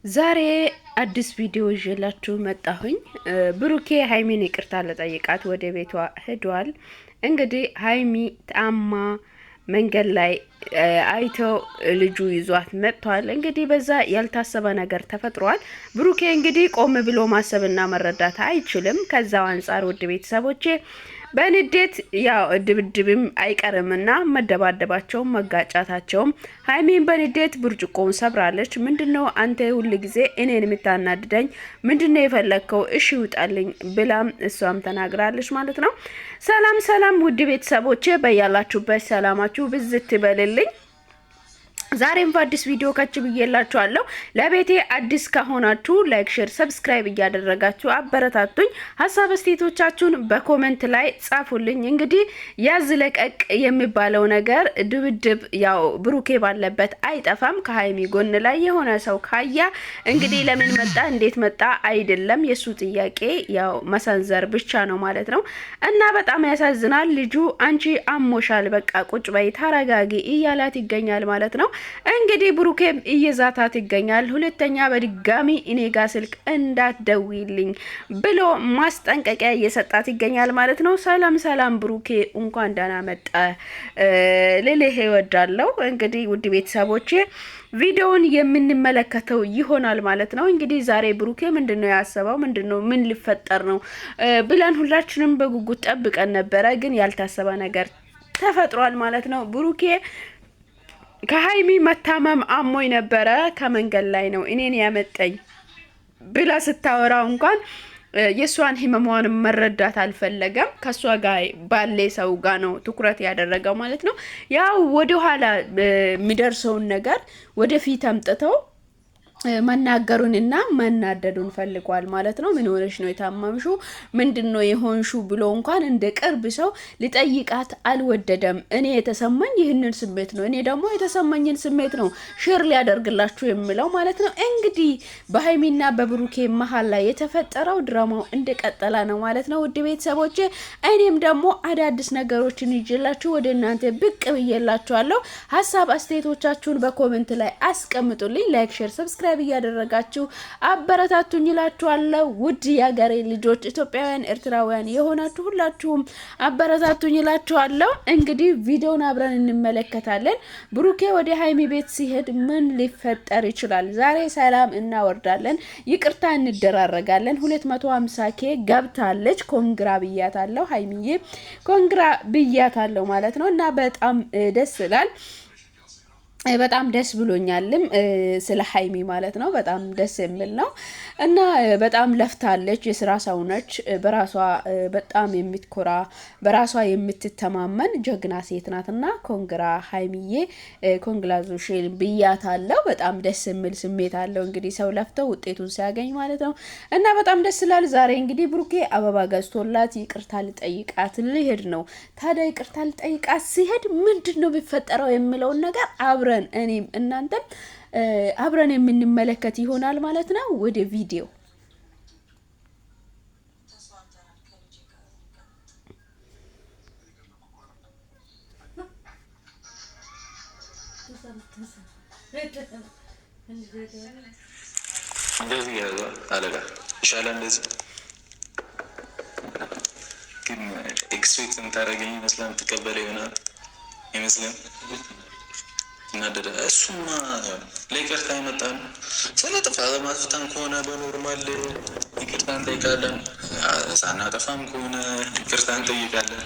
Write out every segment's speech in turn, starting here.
ዛሬ አዲስ ቪዲዮ ይዤላችሁ መጣሁኝ። ብሩኬ ሀይሚን ይቅርታ ለጠይቃት ወደ ቤቷ ሄዷል። እንግዲህ ሀይሚ ታማ መንገድ ላይ አይተው ልጁ ይዟት መጥቷል። እንግዲህ በዛ ያልታሰበ ነገር ተፈጥሯል። ብሩኬ እንግዲህ ቆም ብሎ ማሰብና መረዳት አይችልም። ከዛው አንጻር ውድ ቤተሰቦቼ በንዴት ያው ድብድብም አይቀርምና መደባደባቸውም መጋጫታቸውም ሀይሚን በንዴት ብርጭቆውን ሰብራለች። ምንድነው አንተ ሁሉ ጊዜ እኔን የምታናድደኝ ምንድነው የፈለግከው? እሺ ውጣልኝ ብላም እሷም ተናግራለች ማለት ነው። ሰላም ሰላም ውድ ቤተሰቦቼ በያላችሁበት ሰላማችሁ ብዝት ይበልልኝ። ዛሬም በአዲስ ቪዲዮ ከች ብዬላችኋለሁ። ለቤቴ አዲስ ከሆናችሁ ላይክ፣ ሼር፣ ሰብስክራይብ እያደረጋችሁ አበረታቱኝ። ሀሳብ አስተያየቶቻችሁን በኮሜንት ላይ ጻፉልኝ። እንግዲህ ያዝ ለቀቅ የሚባለው ነገር ድብድብ ያው ብሩኬ ባለበት አይጠፋም። ከሀይሚ ጎን ላይ የሆነ ሰው ካያ እንግዲህ ለምን መጣ እንዴት መጣ አይደለም የሱ ጥያቄ ያው መሰንዘር ብቻ ነው ማለት ነው። እና በጣም ያሳዝናል። ልጁ አንቺ አሞሻል፣ በቃ ቁጭ በይ ተረጋጊ እያላት ይገኛል ማለት ነው። እንግዲህ ብሩኬም እየዛታት ይገኛል። ሁለተኛ በድጋሚ እኔ ጋር ስልክ እንዳትደውይልኝ ብሎ ማስጠንቀቂያ እየሰጣት ይገኛል ማለት ነው። ሰላም ሰላም ብሩኬ እንኳን ደህና መጣ ልልህ እወዳለሁ። እንግዲህ ውድ ቤተሰቦቼ ቪዲዮውን የምንመለከተው ይሆናል ማለት ነው። እንግዲህ ዛሬ ብሩኬ ምንድነው ያሰበው? ምንድነው ምን ሊፈጠር ነው ብለን ሁላችንም በጉጉት ጠብቀን ነበረ። ግን ያልታሰበ ነገር ተፈጥሯል ማለት ነው። ብሩኬ ከሀይሚ መታመም አሞኝ ነበረ ከመንገድ ላይ ነው እኔን ያመጣኝ ብላ ስታወራው እንኳን የሷን ህመሟን መረዳት አልፈለገም። ከሷ ጋር ባለ ሰው ጋር ነው ትኩረት ያደረገው ማለት ነው። ያው ወደ ኋላ የሚደርሰውን ነገር ወደፊት አምጥተው መናገሩንና መናደዱን ፈልጓል ማለት ነው። ምን ሆነሽ ነው የታመምሹ? ምንድነው የሆንሹ ብሎ እንኳን እንደ ቅርብ ሰው ሊጠይቃት አልወደደም። እኔ የተሰማኝ ይህንን ስሜት ነው፣ እኔ ደግሞ የተሰማኝን ስሜት ነው ሼር ሊያደርግላችሁ የሚለው ማለት ነው። እንግዲህ በሀይሚና በብሩኬ መሀል ላይ የተፈጠረው ድራማው እንደቀጠለ ነው ማለት ነው። ውድ ቤተሰቦቼ እኔም ደግሞ አዳዲስ ነገሮችን ይዤላችሁ ወደ እናንተ ብቅ ብዬላችኋለሁ። ሀሳብ አስተያየቶቻችሁን በኮሜንት ላይ አስቀምጡልኝ። ላይክ፣ ሼር፣ ሰብስክራይብ እያደረጋችሁ አበረታቱኝ እላችኋለሁ። ውድ የሀገሬ ልጆች ኢትዮጵያውያን ኤርትራውያን የሆናችሁ ሁላችሁም አበረታቱኝ እላችኋለሁ። እንግዲህ ቪዲዮውን አብረን እንመለከታለን። ብሩኬ ወደ ሀይሚ ቤት ሲሄድ ምን ሊፈጠር ይችላል? ዛሬ ሰላም እናወርዳለን፣ ይቅርታ እንደራረጋለን። 250K ገብታለች። ኮንግራ ብያታለሁ ሀይሚዬ፣ ኮንግራ ብያታለሁ ማለት ነው። እና በጣም ደስ ይላል። በጣም ደስ ብሎኛልም ስለ ሀይሚ ማለት ነው። በጣም ደስ የሚል ነው እና በጣም ለፍታለች። የስራ ሰው ነች። በራሷ በጣም የምትኮራ በራሷ የምትተማመን ጀግና ሴት ናትና ኮንግራ ሀይሚዬ፣ ኮንግላዙሽን ብያታለሁ። በጣም ደስ የሚል ስሜት አለው እንግዲህ ሰው ለፍተው ውጤቱን ሲያገኝ ማለት ነው። እና በጣም ደስ ይላል። ዛሬ እንግዲህ ብሩኬ አበባ ገዝቶላት ይቅርታ ልጠይቃት ሊሄድ ነው። ታዲያ ይቅርታ ልጠይቃት ሲሄድ ምንድን ነው የሚፈጠረው የሚለውን ነገር አብረን እኔም እናንተም አብረን የምንመለከት ይሆናል ማለት ነው። ወደ ቪዲዮ እንደዚህ ያዘው አለጋ ይሻላል። እንደዚህ ግን ኤክስፔክት የምታደርገኝ ይመስላል፣ ትቀበለ ይሆናል ይመስላል። እናደደ እሱማ ለይቅርታ ይመጣል። ስለ ጥፋት ማጥፍተን ከሆነ በኖርማል ይቅርታ እንጠይቃለን፣ ሳናጠፋም ከሆነ ይቅርታ እንጠይቃለን።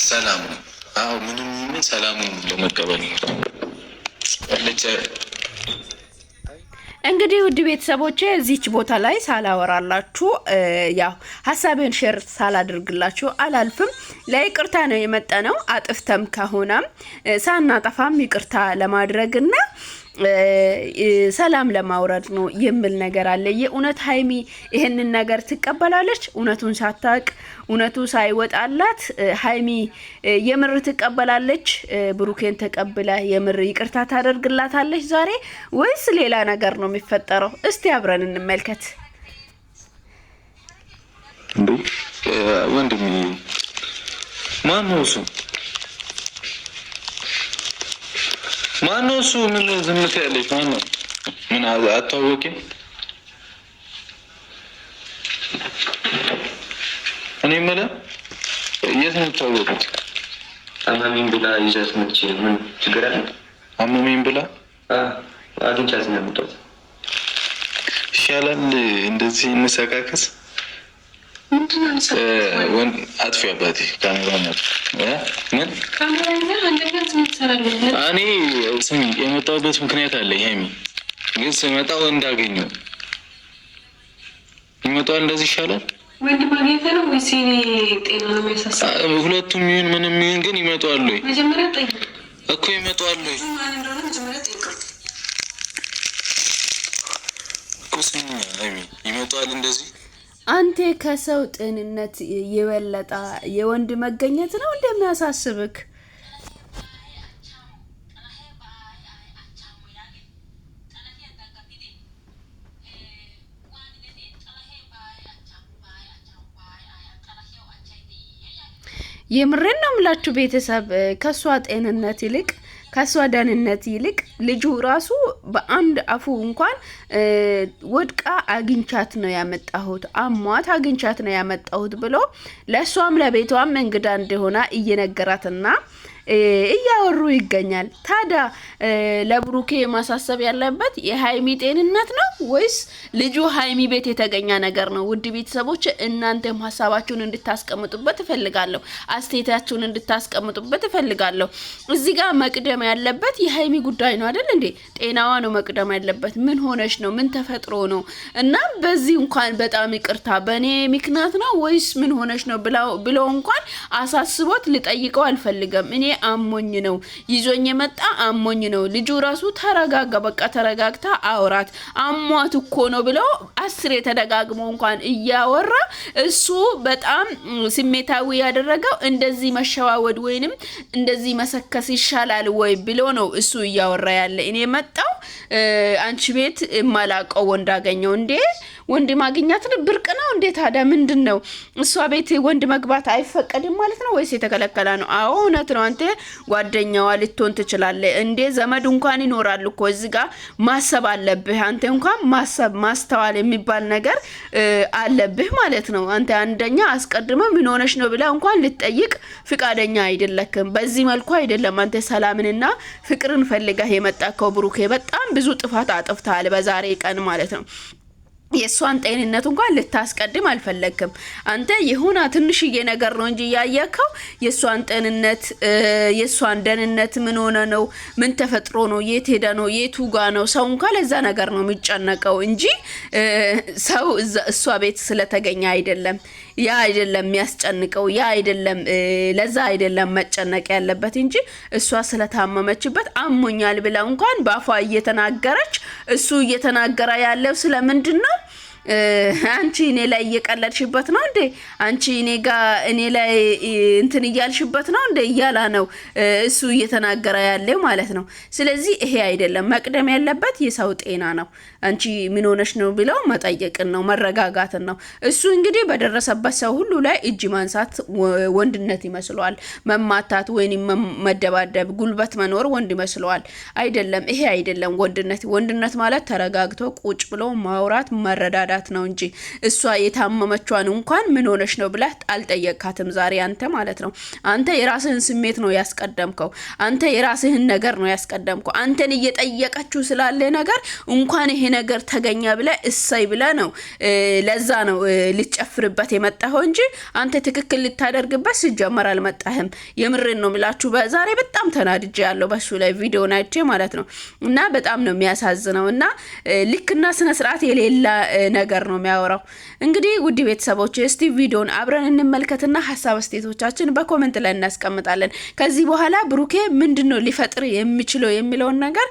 ሰላም ነው። አዎ ምንም ሰላሙን ለመቀበል ለቸ እንግዲህ ውድ ቤተሰቦቼ እዚች ቦታ ላይ ሳላወራላችሁ ያው ሀሳቤን ሼር ሳላደርግላችሁ አላልፍም። ለይቅርታ ነው የመጣነው። አጥፍተም ከሆነም ሳናጠፋም ይቅርታ ለማድረግና ሰላም ለማውረድ ነው የሚል ነገር አለ። የእውነት ሀይሚ ይሄንን ነገር ትቀበላለች? እውነቱን ሳታውቅ እውነቱ ሳይወጣላት ሀይሚ የምር ትቀበላለች? ብሩኬን ተቀብላ የምር ይቅርታ ታደርግላታለች ዛሬ ወይስ ሌላ ነገር ነው የሚፈጠረው? እስቲ አብረን እንመልከት። እንዴ ወንድሜ ማን ነው እሱ? ማነው እሱ? ምን ዝምት ያለች ማነው? ምን አታወቂም? እኔ የምልህ የት ነው የምታወቁት? አመመኝ ብላ ይዘት መጥቼ ምን ችግር አለ? አመመኝ ብላ አግኝቻት ነው የመጣሁት። ይሻላል እንደዚህ እንሰካከስ። አጥፊ አባቴ ካሜራ ነው። ምን እኔ ስሚ የመጣሁበት ምክንያት አለ። ይሄሚ ግን ስመጣው እንዳገኘው ይመጣል። እንደዚህ ይሻላል። ወንድ ማግኘት ነው ወይስ ጤና ነው የሚያሳስበው? ሁለቱም ይሁን ምንም ይሁን ግን ይመጣሉ ወይ? መጀመሪያ ጠይቅ እኮ ይመጣሉ ወይ? ማን እንደሆነ መጀመሪያ ጠይቀው እኮ ስሚ አይሚ ይመጣል እንደዚህ። አንተ ከሰው ጤንነት የበለጠ የወንድ መገኘት ነው እንደሚያሳስብክ? የምሬን ነው የምላችሁ ቤተሰብ ከሷ ጤንነት ይልቅ ከሷ ደህንነት ይልቅ ልጁ ራሱ በአንድ አፉ እንኳን ወድቃ አግኝቻት ነው ያመጣሁት፣ አሟት አግኝቻት ነው ያመጣሁት ብሎ ለሷም ለቤቷም እንግዳ እንደሆነ እየነገራትና እያወሩ ይገኛል። ታዲያ ለብሩኬ ማሳሰብ ያለበት የሃይሚ ጤንነት ነው ወይስ ልጁ ሃይሚ ቤት የተገኘ ነገር ነው? ውድ ቤተሰቦች እናንተም ሀሳባችሁን እንድታስቀምጡበት እፈልጋለሁ፣ አስተያየታችሁን እንድታስቀምጡበት እፈልጋለሁ። እዚህ ጋር መቅደም ያለበት የሃይሚ ጉዳይ ነው አይደል እንዴ? ጤናዋ ነው መቅደም ያለበት። ምን ሆነሽ ነው? ምን ተፈጥሮ ነው? እና በዚህ እንኳን በጣም ይቅርታ በእኔ ምክንያት ነው ወይስ ምን ሆነሽ ነው ብሎ እንኳን አሳስቦት ልጠይቀው አልፈልገም። እኔ አሞኝ ነው ይዞኝ የመጣ አሞኝ ነው። ልጁ ራሱ ተረጋጋ፣ በቃ ተረጋግታ አውራት፣ አሟት እኮ ነው ብለው 10 ተደጋግሞ እንኳን እያወራ እሱ በጣም ስሜታዊ ያደረገው እንደዚህ መሸዋወድ ወይንም እንደዚህ መሰከስ ይሻላል ወይ ብሎ ነው እሱ እያወራ ያለ። እኔ መጣው አንቺ ቤት ማላቀው ወንድ አገኘው እንዴ? ወንድ ማግኛት ብርቅ ነው እንዴ? ታዲያ ምንድነው? እሷ ቤት ወንድ መግባት አይፈቀድም ማለት ነው ወይስ የተከለከለ ነው? አዎ እውነት ነው። አንተ ጓደኛዋ ልትሆን ትችላለህ እንዴ? ዘመድ እንኳን ይኖራል እኮ። እዚህ ጋር ማሰብ አለብህ አንተ። እንኳን ማሰብ ማስተዋል የሚባል ነገር አለብህ ማለት ነው። አንተ አንደኛ አስቀድመ ምን ሆነሽ ነው ብላ እንኳን ልትጠይቅ ፍቃደኛ አይደለክም። በዚህ መልኩ አይደለም አንተ ሰላምንና ፍቅርን ፈልገህ የመጣከው። ብሩኬ በጣም ብዙ ጥፋት አጥፍተሃል በዛሬ ቀን ማለት ነው። የሷን ጤንነት እንኳን ልታስቀድም አልፈለግክም። አንተ የሆነ ትንሽዬ ነገር ነው እንጂ ያያከው የሷን ጤንነት የሷን ደህንነት ምን ሆነ ነው? ምን ተፈጥሮ ነው? የት ሄደ ነው? የቱ ጋ ነው? ሰው እንኳን ለዛ ነገር ነው የሚጨነቀው እንጂ ሰው እሷ ቤት ስለተገኘ አይደለም። ያ አይደለም የሚያስጨንቀው፣ ያ አይደለም ለዛ አይደለም መጨነቅ ያለበት እንጂ እሷ ስለታመመችበት አሞኛል ብላ እንኳን በአፏ እየተናገረች እሱ እየተናገረ ያለው ስለምንድን ነው? አንቺ እኔ ላይ እየቀለድሽበት ነው እንዴ? አንቺ እኔ ላይ እንትን እያልሽበት ነው እንዴ? እያላ ነው እሱ እየተናገረ ያለው ማለት ነው። ስለዚህ ይሄ አይደለም መቅደም ያለበት የሰው ጤና ነው። አንቺ ምን ሆነሽ ነው ብለው መጠየቅን ነው፣ መረጋጋትን ነው። እሱ እንግዲህ በደረሰበት ሰው ሁሉ ላይ እጅ ማንሳት ወንድነት ይመስለዋል። መማታት ወይንም መደባደብ፣ ጉልበት መኖር ወንድ ይመስለዋል። አይደለም፣ ይሄ አይደለም ወንድነት። ወንድነት ማለት ተረጋግቶ ቁጭ ብሎ ማውራት መረዳዳት ነው እንጂ እሷ የታመመቿን እንኳን ምን ሆነሽ ነው ብለህ አልጠየቅካትም ዛሬ አንተ ማለት ነው። አንተ የራስህን ስሜት ነው ያስቀደምከው። አንተ የራስህን ነገር ነው ያስቀደምከው። አንተን እየጠየቀችው ስላለ ነገር እንኳን ይሄ ነገር ተገኘ ብለህ እሰይ ብለህ ነው ለዛ ነው ልትጨፍርበት የመጣኸው እንጂ አንተ ትክክል ልታደርግበት ሲጀመር አልመጣህም። የምሬን ነው ምላችሁ። በዛሬ በጣም ተናድጄ ያለው በሱ ላይ ቪዲዮ ናይቼ ማለት ነው። እና በጣም ነው የሚያሳዝነው እና ልክና ስነ ስርዓት የሌላ ነገር ነው የሚያወራው። እንግዲህ ውድ ቤተሰቦች እስቲ ቪዲዮን አብረን እንመልከትና ሀሳብ አስተያየቶቻችን በኮሜንት ላይ እናስቀምጣለን። ከዚህ በኋላ ብሩኬ ምንድነው ሊፈጥር የሚችለው የሚለውን ነገር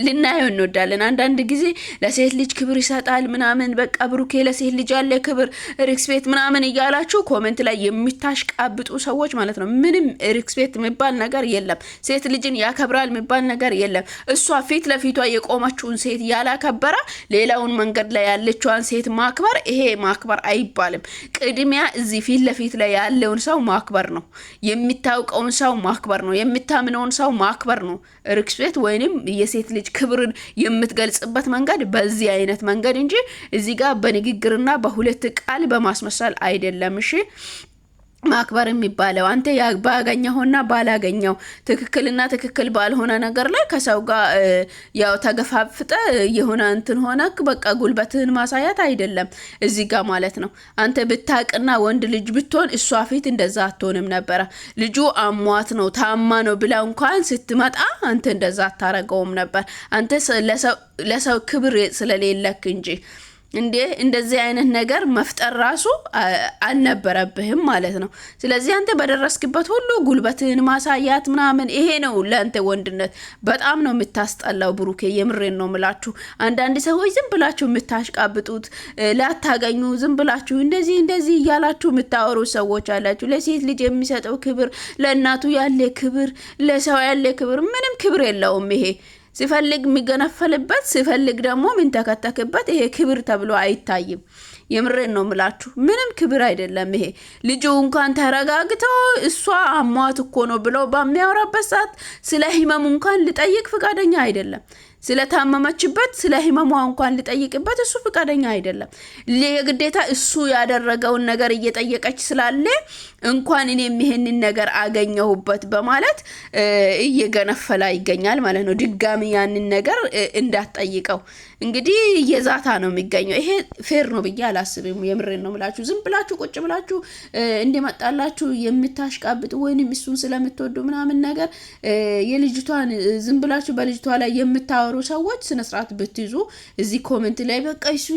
ልናየው እንወዳለን። አንዳንድ ጊዜ ለሴት ልጅ ክብር ይሰጣል ምናምን በቃ ብሩኬ ለሴት ልጅ ያለ ክብር ሪስፔክት ምናምን እያላችሁ ኮሜንት ላይ የሚታሽቃብጡ ሰዎች ማለት ነው። ምንም ሪስፔክት የሚባል ነገር የለም። ሴት ልጅን ያከብራል የሚባል ነገር የለም። እሷ ፊት ለፊቷ የቆመችውን ሴት ያላከበረ ሌላውን መንገድ ላይ ያለችዋን ሴት ማክበር ይሄ ማክበር አይባልም። ቅድሚያ እዚህ ፊት ለፊት ላይ ያለውን ሰው ማክበር ነው። የሚታውቀውን ሰው ማክበር ነው። የምታምነውን ሰው ማክበር ነው። ሪስፔክት ወይንም የሴት ልጅ ክብርን የምትገልጽበት መንገድ በዚህ አይነት መንገድ እንጂ እዚህ ጋር በንግግርና በሁለት ቃል በማስመሰል አይደለም። እሺ ማክበር የሚባለው አንተ ባገኘውና ባላገኘው ትክክልና ትክክል ባልሆነ ነገር ላይ ከሰው ጋር ያው ተገፋፍጠ የሆነ እንትን ሆነክ በቃ ጉልበትህን ማሳያት አይደለም እዚህ ጋር ማለት ነው። አንተ ብታቅና ወንድ ልጅ ብትሆን እሷ ፊት እንደዛ አትሆንም ነበረ። ልጁ አሟት ነው ታማ ነው ብላ እንኳን ስትመጣ አንተ እንደዛ አታረገውም ነበር። አንተ ለሰው ክብር ስለሌለክ እንጂ እንደዚህ አይነት ነገር መፍጠር ራሱ አልነበረብህም ማለት ነው። ስለዚህ አንተ በደረስክበት ሁሉ ጉልበትህን ማሳያት ምናምን ይሄ ነው ለአንተ ወንድነት። በጣም ነው የምታስጠላው ብሩኬ፣ የምሬን ነው ምላችሁ። አንዳንድ ሰዎች ዝም ብላችሁ የምታሽቃብጡት ላታገኙ ዝም ብላችሁ እንደዚህ እያላችሁ የምታወሩ ሰዎች አላችሁ። ለሴት ልጅ የሚሰጠው ክብር፣ ለእናቱ ያለ ክብር፣ ለሰው ያለ ክብር ምንም ክብር የለውም ይሄ ሲፈልግ የሚገነፈልበት ሲፈልግ ደግሞ ምን ተከተክበት። ይሄ ክብር ተብሎ አይታይም። የምሬን ነው ምላችሁ። ምንም ክብር አይደለም ይሄ። ልጁ እንኳን ተረጋግቶ እሷ አሟት እኮ ነው ብሎ በሚያወራበት ሰዓት ስለ ህመሙ እንኳን ሊጠይቅ ፍቃደኛ አይደለም። ስለታመመችበት ስለ ህመሟ እንኳን ሊጠይቅበት እሱ ፍቃደኛ አይደለም። ለግዴታ እሱ ያደረገውን ነገር እየጠየቀች ስላለ እንኳን እኔም ይሄንን ነገር አገኘሁበት በማለት እየገነፈላ ይገኛል ማለት ነው። ድጋሚ ያንን ነገር እንዳትጠይቀው እንግዲህ እየዛታ ነው የሚገኘው። ይሄ ፌር ነው ብዬ አላስብም። የምሬን ነው ምላችሁ። ዝም ብላችሁ ቁጭ ብላችሁ እንደመጣላችሁ የምታሽቃብጡ ወይንም እሱን ስለምትወዱ ምናምን ነገር የልጅቷን ዝም ብላችሁ በልጅቷ ላይ የምታወሩ ሰዎች ስነ ስርዓት ብትይዙ እዚህ ኮሜንት ላይ በቃ እሱ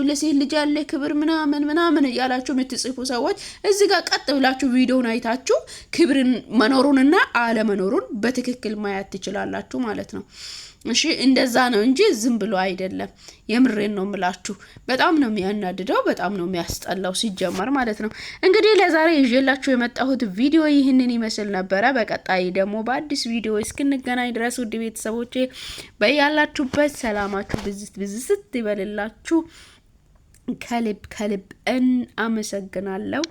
ለሴት ልጅ ያለ ክብር ምናምን ያላችሁ የምትጽፉ ሰዎች እዚህ ጋር ቀጥ ብላችሁ ቪዲዮውን አይታችሁ ክብርን መኖሩንና አለመኖሩን በትክክል ማየት ትችላላችሁ ማለት ነው። እሺ እንደዛ ነው እንጂ ዝም ብሎ አይደለም። የምሬን ነው ምላችሁ። በጣም ነው የሚያናድደው፣ በጣም ነው የሚያስጠላው ሲጀመር ማለት ነው። እንግዲህ ለዛሬ ይዤላችሁ የመጣሁት ቪዲዮ ይህንን ይመስል ነበረ። በቀጣይ ደግሞ በአዲስ ቪዲዮ እስክንገናኝ ድረስ ውድ ቤተሰቦቼ በያላችሁበት ሰላማችሁ ብዝት ይበልላችሁ። ከልብ አመሰግናለሁ።